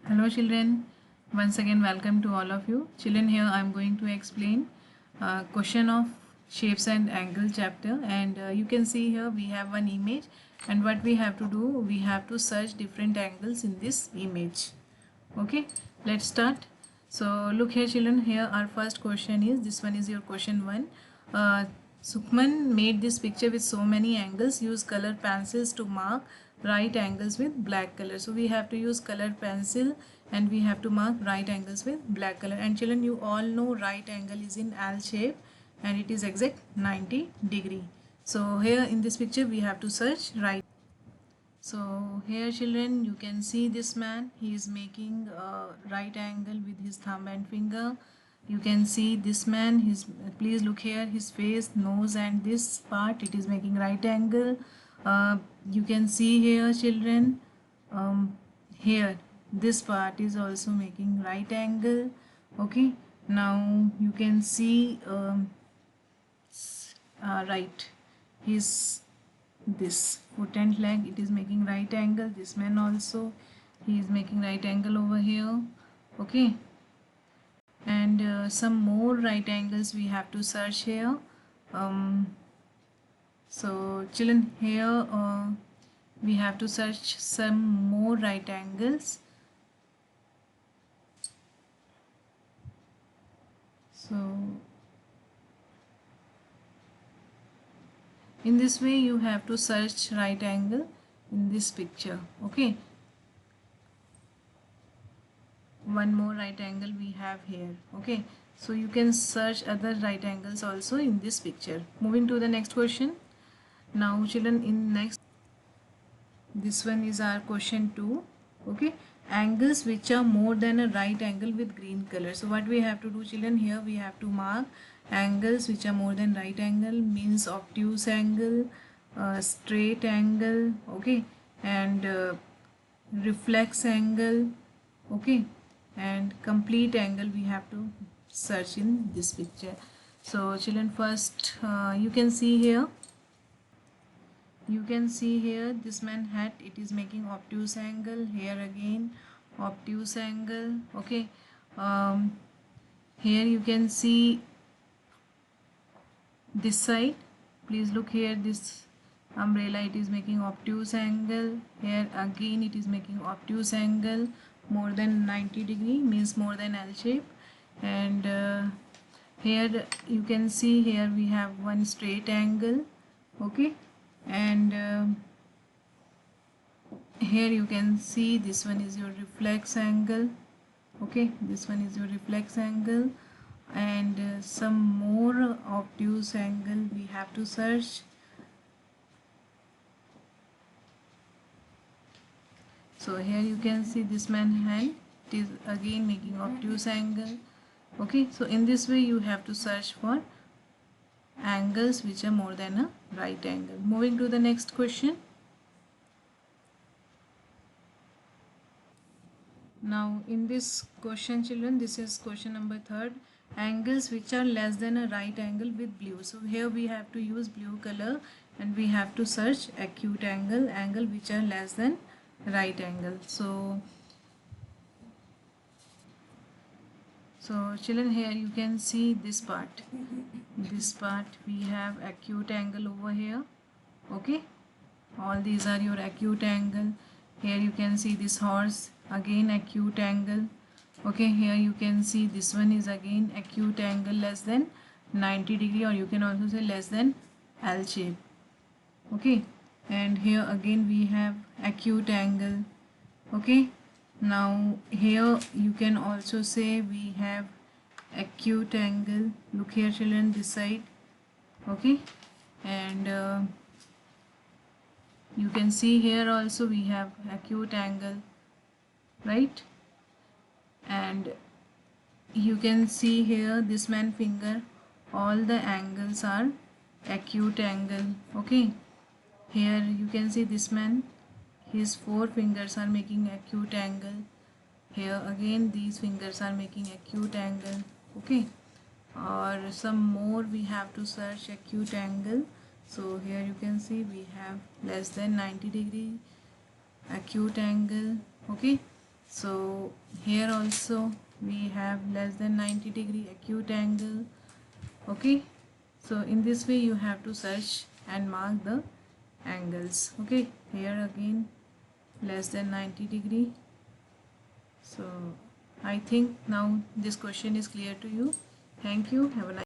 Hello children, once again welcome to all of you. Children, here I am going to explain question of shapes and angle chapter, and you can see here we have one image, and what we have to do, we have to search different angles in this image. Okay, let's start. So look here children, here our first question is, this one is your question 1. Sukhman made this picture with so many angles. Use color pencils to mark right angles with black color. So we have to use color pencil and we have to mark right angles with black color. And children, you all know right angle is in L shape and it is exact 90 degree. So here in this picture we have to search right. So here children, you can see this man, he is making a right angle with his thumb and finger. You can see this man, please look here, his face, nose and this part, it is making right angle. You can see here children, here this part is also making right angle. Okay, now you can see right, his this foot and leg, it is making right angle. This man also, he is making right angle over here. Okay, and some more right angles we have to search here. So children, here we have to search some more right angles. So in this way you have to search right angle in this picture. Okay, one more right angle we have here. Okay, so you can search other right angles also in this picture. Moving to the next question. Now children, in next, this one is our question 2. Okay, angles which are more than a right angle with green color. So what we have to do children, here we have to mark angles which are more than right angle, means obtuse angle, straight angle, okay, and reflex angle, okay, and complete angle we have to search in this picture. So children, first you can see here, this man hat, it is making obtuse angle. Here again obtuse angle. Okay, here you can see this side, please look here, this umbrella, it is making obtuse angle. Here again it is making obtuse angle more than 90 degree, means more than L shape. And here you can see, here we have one straight angle. Okay, and here you can see this one is your reflex angle. Okay, this one is your reflex angle, and some more obtuse angle we have to search. So here you can see this man hand, it is again making obtuse angle. Okay, so in this way you have to search for angles which are more than a right angle. Moving to the next question. Now in this question children, this is question number 3, angles which are less than a right angle with blue. So here we have to use blue color and we have to search acute angle, angle which are less than right angle. So children, here you can see this part, we have acute angle over here. Okay, all these are your acute angle. Here you can see this horse, again acute angle. Okay, here you can see this one is again acute angle less than 90 degree, or you can also say less than L shape. Okay, and here again we have acute angle. Okay, now here you can also say we have acute angle. Look here children, this side. Okay, and you can see here also we have acute angle, right? And you can see here this man finger, all the angles are acute angle. Okay, here you can see this man, his 4 fingers are making acute angle. Here again these fingers are making acute angle. Okay, or some more we have to search acute angle. So here you can see we have less than 90 degree acute angle. Okay, So here also we have less than 90 degree acute angle. Okay, so in this way you have to search and mark the angles. Okay, here again less than 90 degree. So I think now this question is clear to you. Thank you. Have a nice